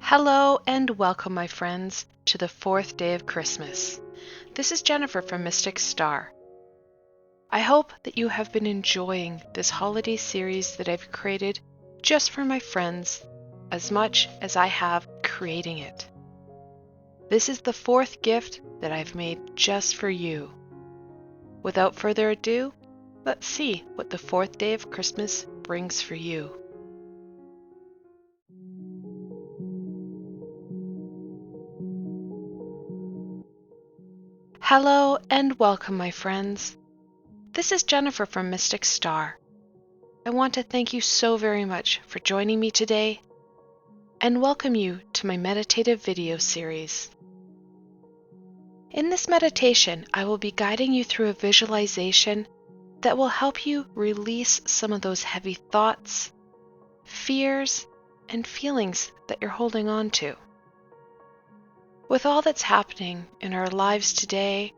Hello and welcome, my friends, to the fourth day of Christmas. This is Jennifer from Mystic Star. I hope that you have been enjoying this holiday series that I've created just for my friends as much as I have creating it. This is the fourth gift that I've made just for you. Without further ado, let's see what the fourth day of Christmas brings for you. Hello and welcome, my friends. This is Jennifer from Mystic Star. I want to thank you so very much for joining me today and welcome you to my meditative video series. In this meditation, I will be guiding you through a visualization that will help you release some of those heavy thoughts, fears, and feelings that you're holding on to. With all that's happening in our lives today,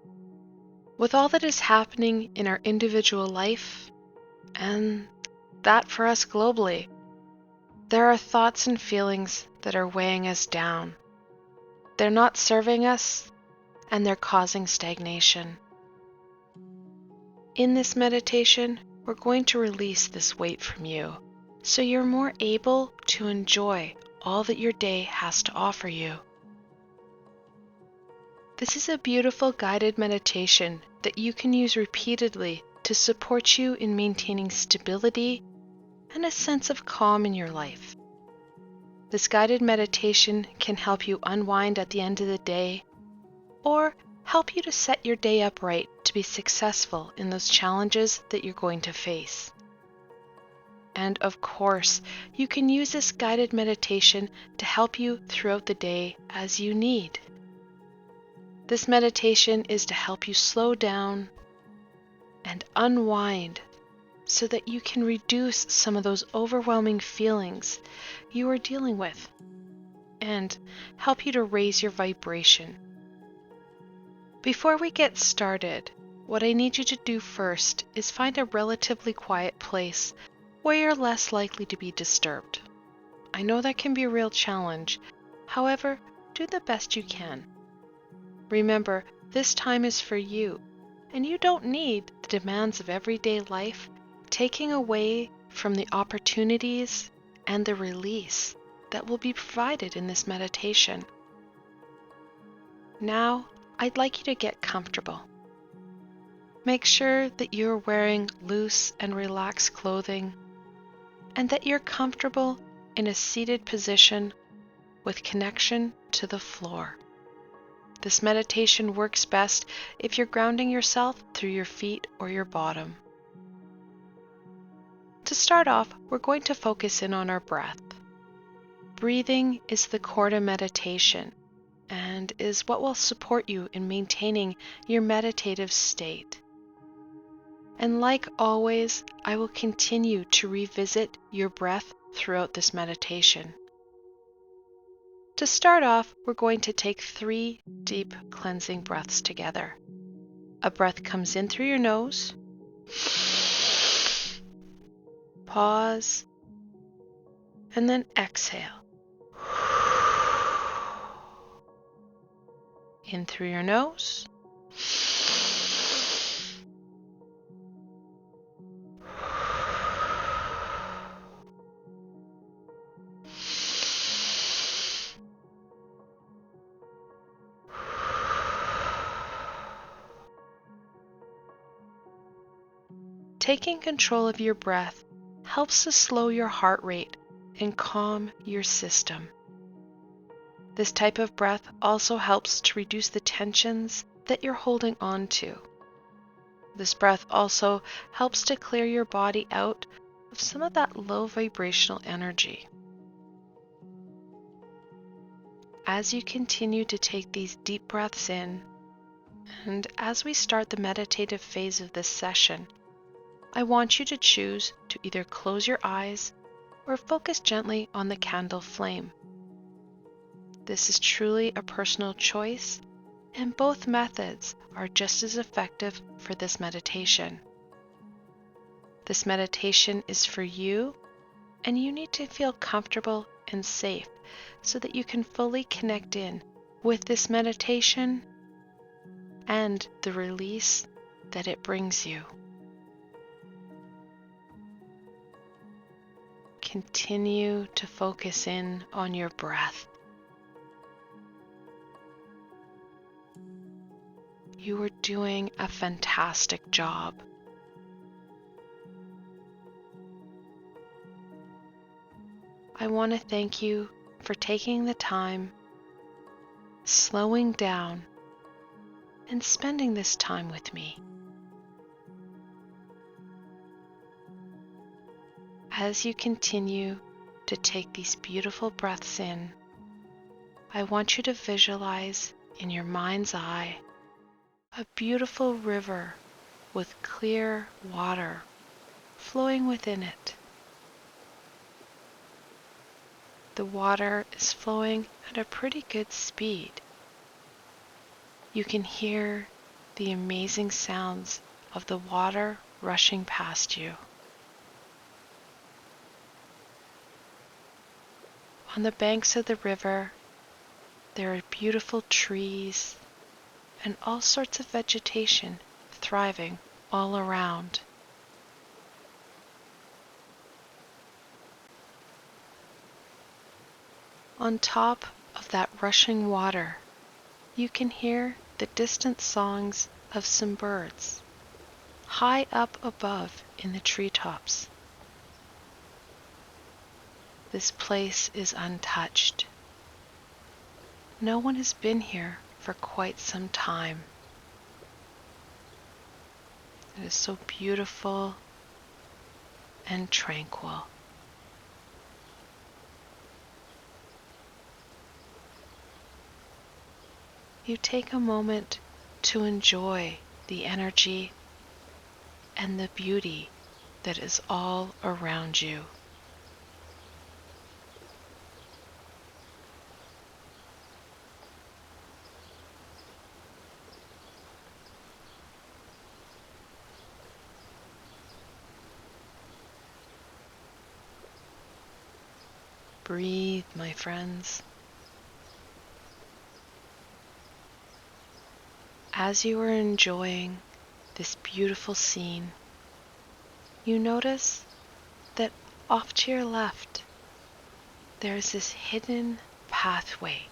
with all that is happening in our individual life, and that for us globally, there are thoughts and feelings that are weighing us down. They're not serving us, and they're causing stagnation. In this meditation, we're going to release this weight from you, so you're more able to enjoy all that your day has to offer you. This is a beautiful guided meditation that you can use repeatedly to support you in maintaining stability and a sense of calm in your life. This guided meditation can help you unwind at the end of the day or help you to set your day up right to be successful in those challenges that you're going to face. And of course, you can use this guided meditation to help you throughout the day as you need. This meditation is to help you slow down and unwind so that you can reduce some of those overwhelming feelings you are dealing with and help you to raise your vibration. Before we get started, what I need you to do first is find a relatively quiet place where you're less likely to be disturbed. I know that can be a real challenge. However, do the best you can. Remember, this time is for you, and you don't need the demands of everyday life taking away from the opportunities and the release that will be provided in this meditation. Now, I'd like you to get comfortable. Make sure that you're wearing loose and relaxed clothing and that you're comfortable in a seated position with connection to the floor. This meditation works best if you're grounding yourself through your feet or your bottom. To start off, we're going to focus in on our breath. Breathing is the core to meditation and is what will support you in maintaining your meditative state. And like always, I will continue to revisit your breath throughout this meditation. To start off, we're going to take 3 deep cleansing breaths together. A breath comes in through your nose, pause, and then exhale. In through your nose, taking control of your breath helps to slow your heart rate and calm your system. This type of breath also helps to reduce the tensions that you're holding on to. This breath also helps to clear your body out of some of that low vibrational energy. As you continue to take these deep breaths in, and as we start the meditative phase of this session, I want you to choose to either close your eyes or focus gently on the candle flame. This is truly a personal choice, and both methods are just as effective for this meditation. This meditation is for you, and you need to feel comfortable and safe so that you can fully connect in with this meditation and the release that it brings you. Continue to focus in on your breath. You are doing a fantastic job. I want to thank you for taking the time, slowing down, and spending this time with me. As you continue to take these beautiful breaths in, I want you to visualize in your mind's eye a beautiful river with clear water flowing within it. The water is flowing at a pretty good speed. You can hear the amazing sounds of the water rushing past you. On the banks of the river, there are beautiful trees and all sorts of vegetation thriving all around. On top of that rushing water, you can hear the distant songs of some birds high up above in the treetops. This place is untouched. No one has been here for quite some time. It is so beautiful and tranquil. You take a moment to enjoy the energy and the beauty that is all around you. Breathe, my friends. As you are enjoying this beautiful scene, you notice that off to your left, there is this hidden pathway.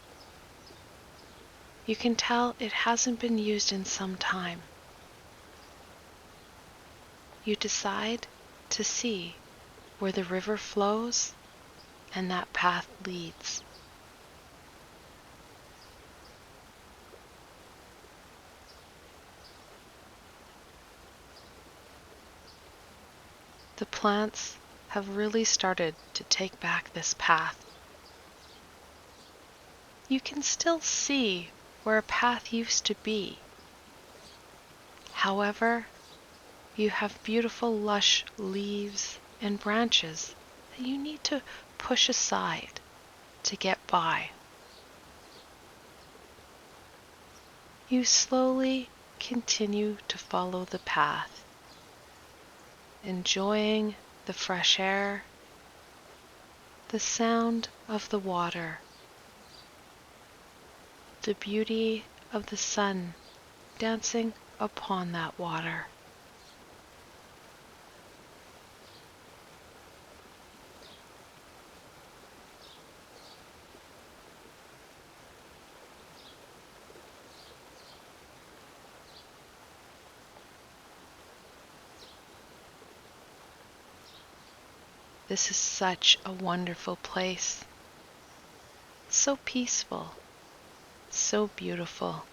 You can tell it hasn't been used in some time. You decide to see where the river flows and that path leads. The plants have really started to take back this path. You can still see where a path used to be. However, you have beautiful lush leaves and branches that you need to push aside to get by. You slowly continue to follow the path, enjoying the fresh air, the sound of the water, the beauty of the sun dancing upon that water. This is such a wonderful place. So peaceful, so beautiful.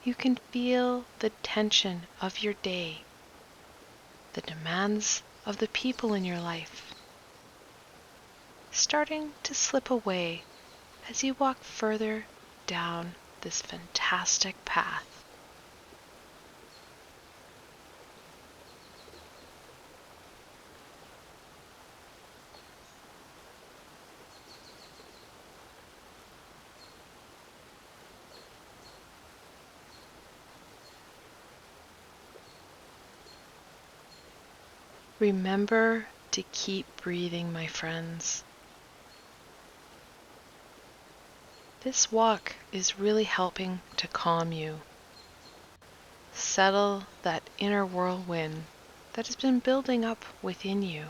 You can feel the tension of your day, the demands of the people in your life, starting to slip away as you walk further down this fantastic path. Remember to keep breathing, my friends. This walk is really helping to calm you. Settle that inner whirlwind that has been building up within you.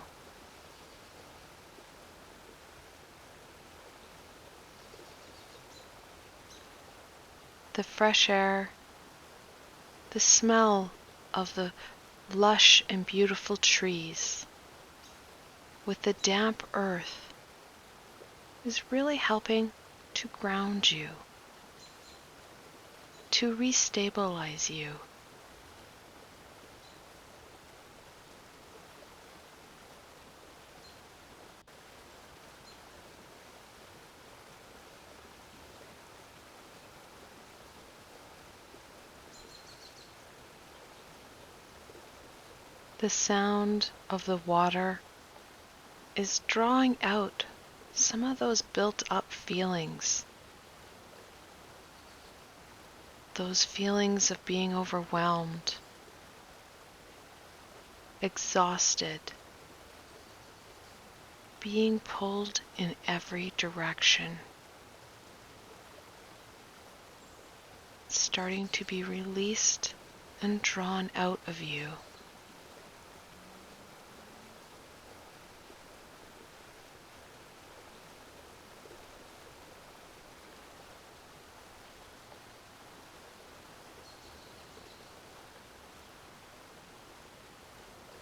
The fresh air, the smell of the lush and beautiful trees with the damp earth is really helping to ground you, to restabilize you. The sound of the water is drawing out some of those built up feelings. Those feelings of being overwhelmed, exhausted, being pulled in every direction, starting to be released and drawn out of you.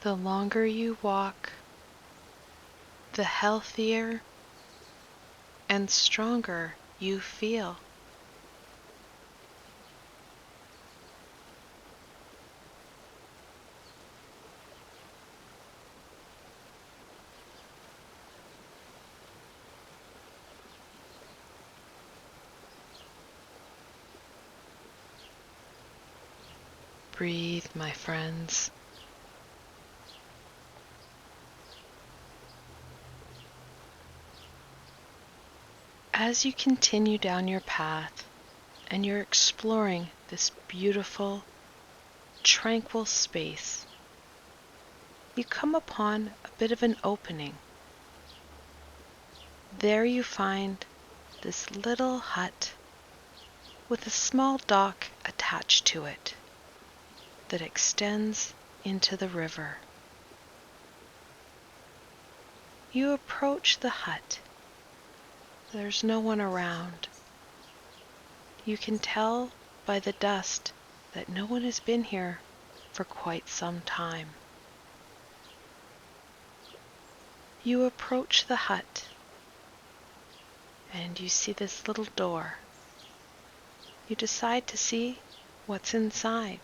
The longer you walk, the healthier and stronger you feel. Breathe, my friends. As you continue down your path and you're exploring this beautiful, tranquil space, you come upon a bit of an opening. There you find this little hut with a small dock attached to it that extends into the river. You approach the hut. There's no one around. You can tell by the dust that no one has been here for quite some time. You approach the hut and you see this little door. You decide to see what's inside.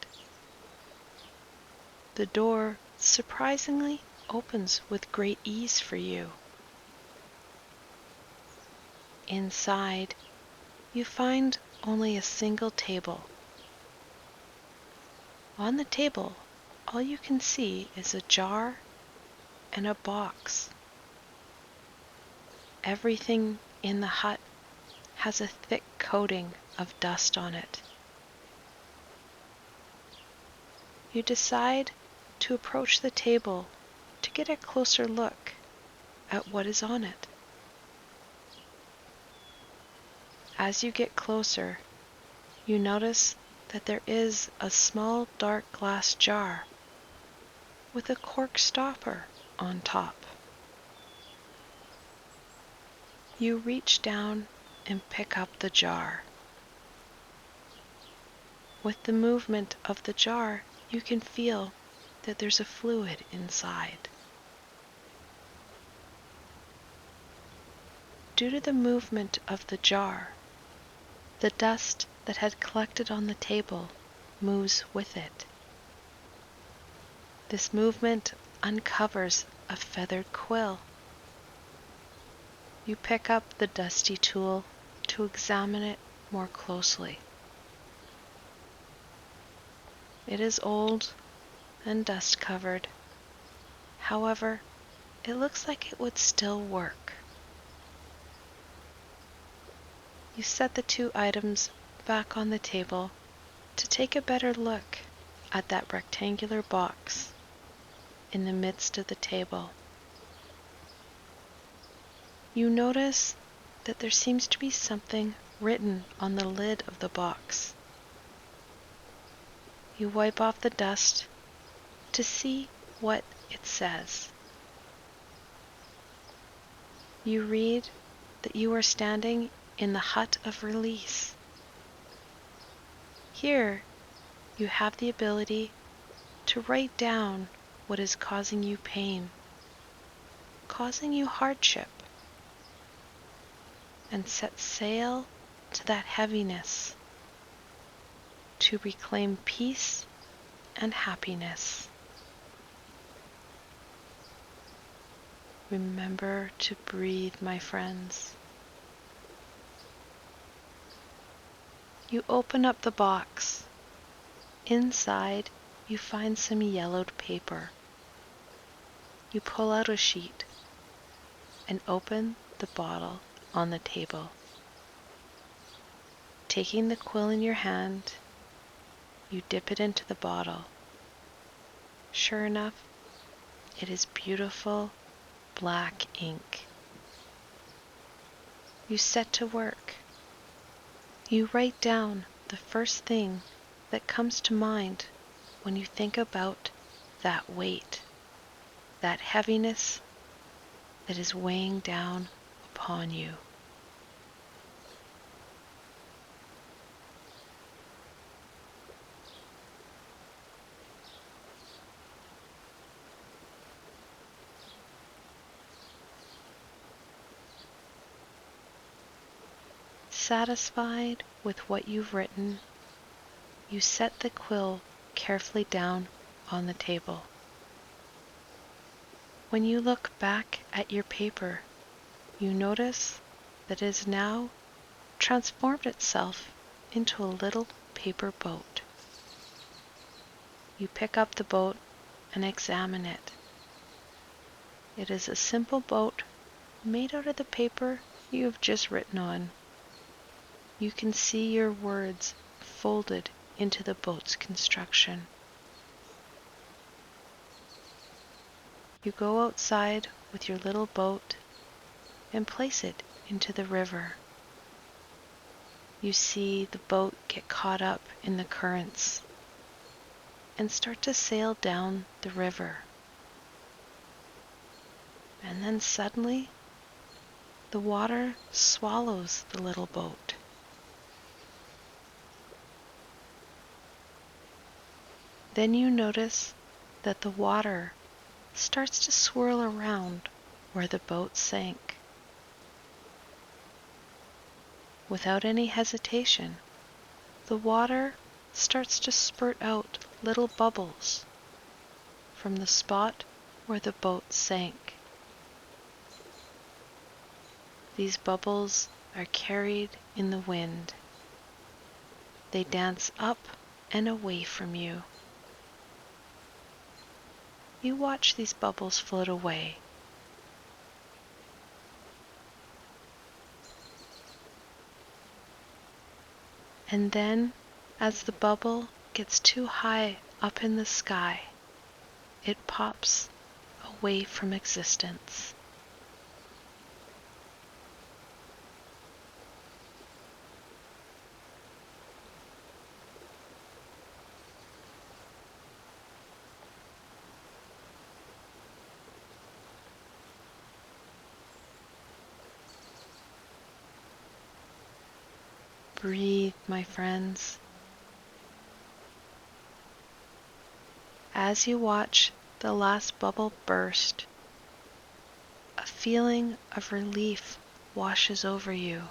The door surprisingly opens with great ease for you. Inside, you find only a single table. On the table, all you can see is a jar and a box. Everything in the hut has a thick coating of dust on it. You decide to approach the table to get a closer look at what is on it. As you get closer, you notice that there is a small dark glass jar with a cork stopper on top. You reach down and pick up the jar. With the movement of the jar, you can feel that there's a fluid inside. Due to the movement of the jar, the dust that had collected on the table moves with it. This movement uncovers a feathered quill. You pick up the dusty tool to examine it more closely. It is old and dust-covered. However, it looks like it would still work. You set the two items back on the table to take a better look at that rectangular box in the midst of the table. You notice that there seems to be something written on the lid of the box. You wipe off the dust to see what it says. You read that you are standing in the hut of release. Here, you have the ability to write down what is causing you pain, causing you hardship, and set sail to that heaviness to reclaim peace and happiness. Remember to breathe, my friends. You open up the box. Inside, you find some yellowed paper. You pull out a sheet and open the bottle on the table. Taking the quill in your hand, you dip it into the bottle. Sure enough, it is beautiful black ink. You set to work. You write down the first thing that comes to mind when you think about that weight, that heaviness that is weighing down upon you. Satisfied with what you've written, you set the quill carefully down on the table. When you look back at your paper, you notice that it has now transformed itself into a little paper boat. You pick up the boat and examine it. It is a simple boat made out of the paper you have just written on. You can see your words folded into the boat's construction. You go outside with your little boat and place it into the river. You see the boat get caught up in the currents and start to sail down the river. And then suddenly, the water swallows the little boat. Then you notice that the water starts to swirl around where the boat sank. Without any hesitation, the water starts to spurt out little bubbles from the spot where the boat sank. These bubbles are carried in the wind. They dance up and away from you. You watch these bubbles float away. And then, as the bubble gets too high up in the sky, it pops away from existence. Breathe, my friends. As you watch the last bubble burst, a feeling of relief washes over you.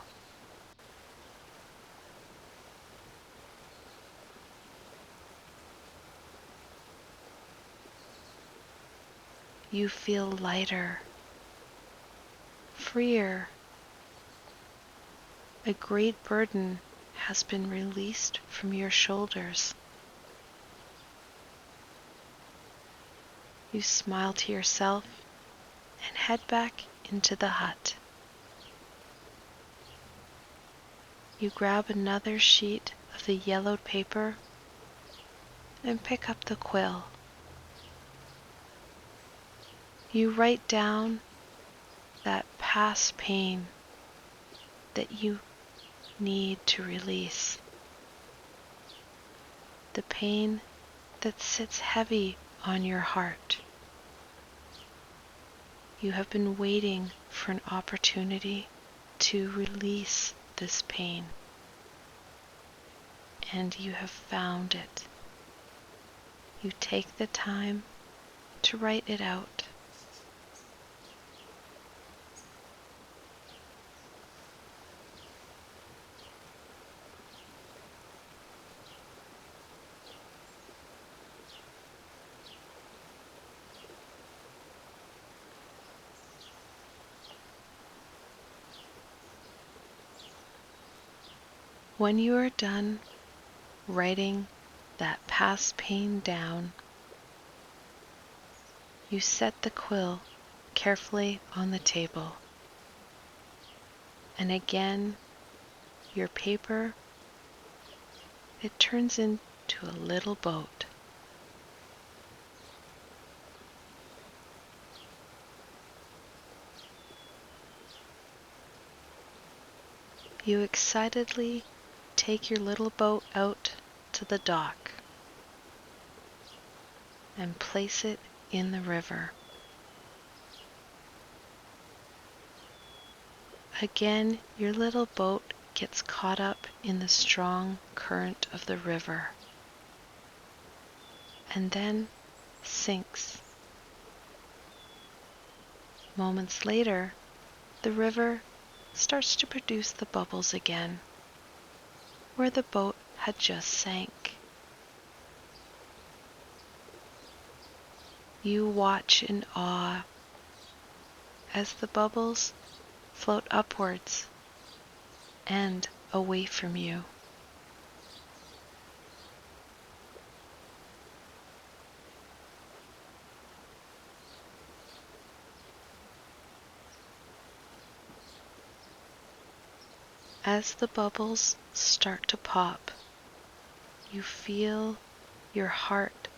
You feel lighter, freer. A great burden has been released from your shoulders. You smile to yourself and head back into the hut. You grab another sheet of the yellowed paper and pick up the quill. You write down that past pain that you need to release, the pain that sits heavy on your heart. You have been waiting for an opportunity to release this pain, and you have found it. You take the time to write it out. When you are done writing that past pain down, you set the quill carefully on the table, and again your paper, it turns into a little boat. You excitedly take your little boat out to the dock and place it in the river. Again, your little boat gets caught up in the strong current of the river and then sinks. Moments later, the river starts to produce the bubbles again where the boat had just sank. You watch in awe as the bubbles float upwards and away from you. As the bubbles start to pop, you feel your heart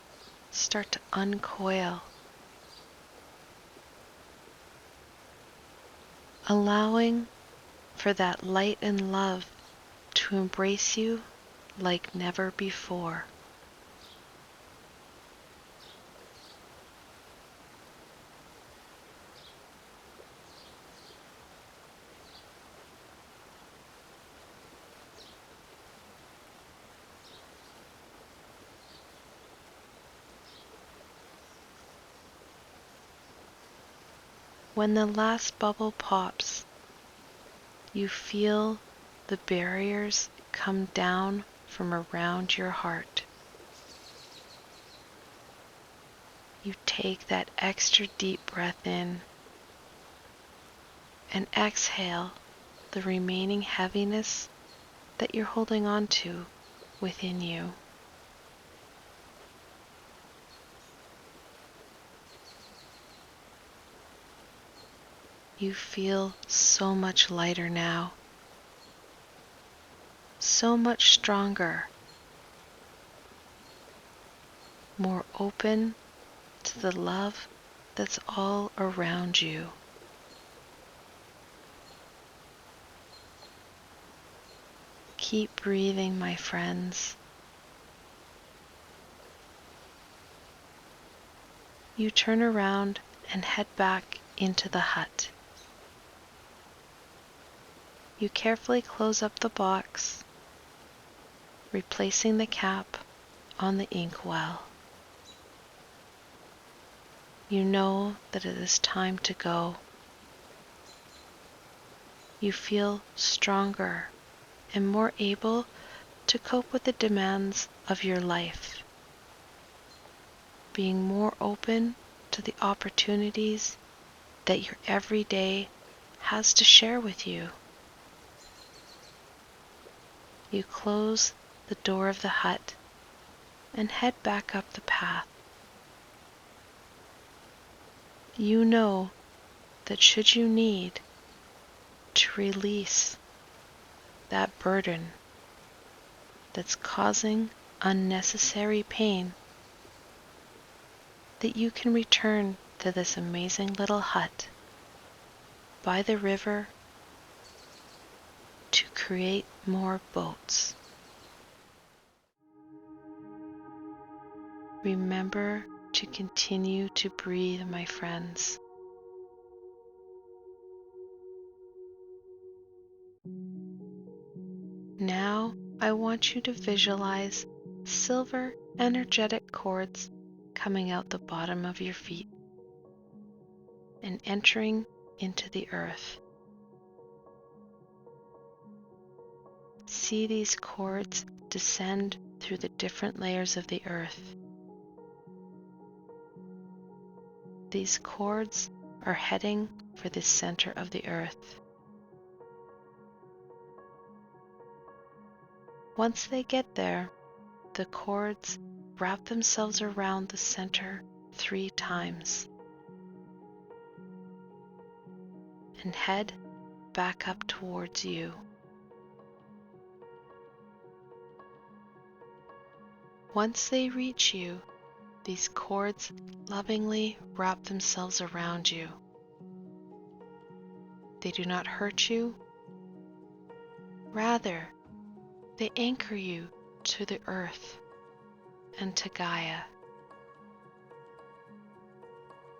start to uncoil, allowing for that light and love to embrace you like never before. When the last bubble pops, you feel the barriers come down from around your heart. You take that extra deep breath in and exhale the remaining heaviness that you're holding on to within you. You feel so much lighter now, so much stronger, more open to the love that's all around you. Keep breathing, my friends. You turn around and head back into the hut. You carefully close up the box, replacing the cap on the inkwell. You know that it is time to go. You feel stronger and more able to cope with the demands of your life, being more open to the opportunities that your everyday has to share with you. You close the door of the hut and head back up the path. You know that should you need to release that burden that's causing unnecessary pain, that you can return to this amazing little hut by the river to create more boats. Remember to continue to breathe, my friends. Now I want you to visualize silver energetic cords coming out the bottom of your feet and entering into the earth. See these cords descend through the different layers of the earth. These cords are heading for the center of the earth. Once they get there, the cords wrap themselves around the center 3 times and head back up towards you. Once they reach you, these cords lovingly wrap themselves around you. They do not hurt you. Rather, they anchor you to the earth and to Gaia.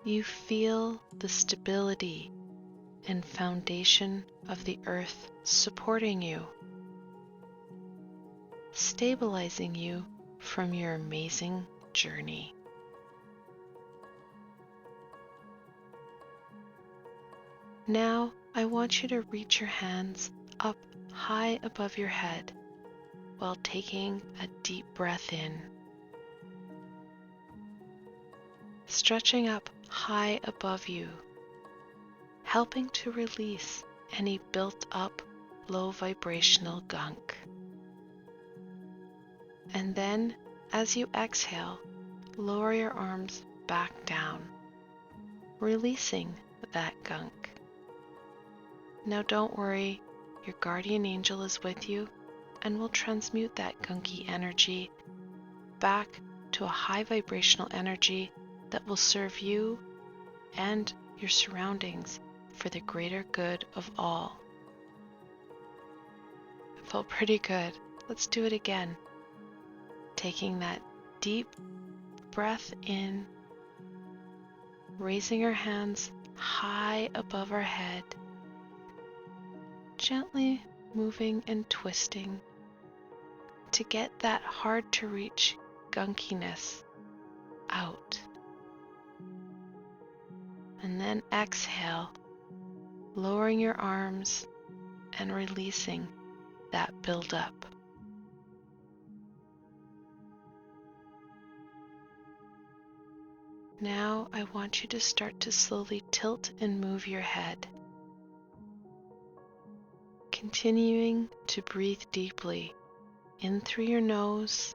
You feel the stability and foundation of the earth supporting you, stabilizing you from your amazing journey. Now I want you to reach your hands up high above your head while taking a deep breath in, stretching up high above you, helping to release any built up low vibrational gunk. And then, as you exhale, lower your arms back down, releasing that gunk. Now don't worry, your guardian angel is with you and will transmute that gunky energy back to a high vibrational energy that will serve you and your surroundings for the greater good of all. It felt pretty good. Let's do it again. Taking that deep breath in, raising our hands high above our head, gently moving and twisting to get that hard to reach gunkiness out. And then exhale, lowering your arms and releasing that buildup. Now I want you to start to slowly tilt and move your head, continuing to breathe deeply in through your nose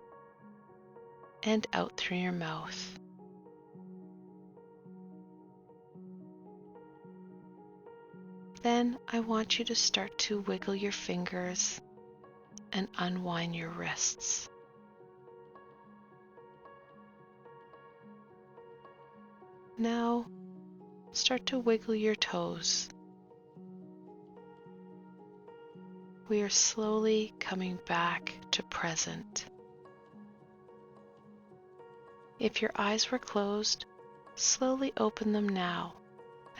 and out through your mouth. Then I want you to start to wiggle your fingers and unwind your wrists. Now start to wiggle your toes. We are slowly coming back to present. If your eyes were closed, slowly open them now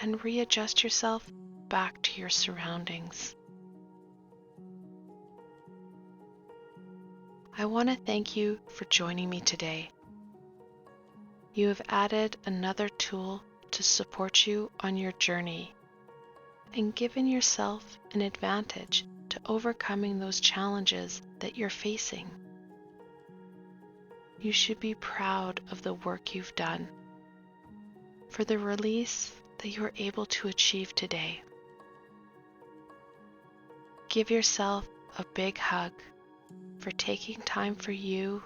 and readjust yourself back to your surroundings. I want to thank you for joining me today. You have added another tool to support you on your journey and given yourself an advantage to overcoming those challenges that you're facing. You should be proud of the work you've done, for the release that you were able to achieve today. Give yourself a big hug for taking time for you,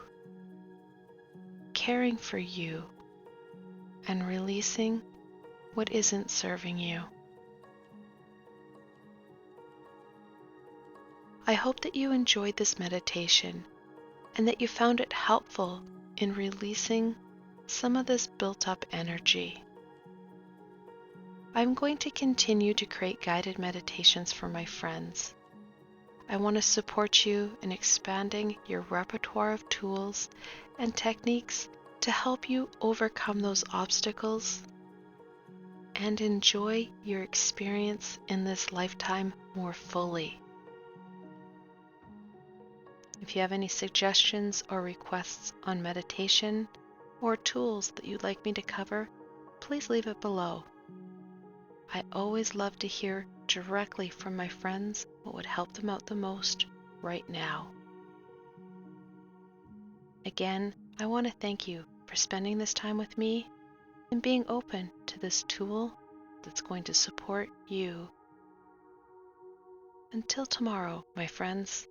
caring for you, and releasing what isn't serving you. I hope that you enjoyed this meditation and that you found it helpful in releasing some of this built up energy. I'm going to continue to create guided meditations for my friends. I want to support you in expanding your repertoire of tools and techniques to help you overcome those obstacles and enjoy your experience in this lifetime more fully. If you have any suggestions or requests on meditation or tools that you'd like me to cover, please leave it below. I always love to hear directly from my friends what would help them out the most right now. Again, I want to thank you for spending this time with me and being open to this tool that's going to support you. Until tomorrow, my friends.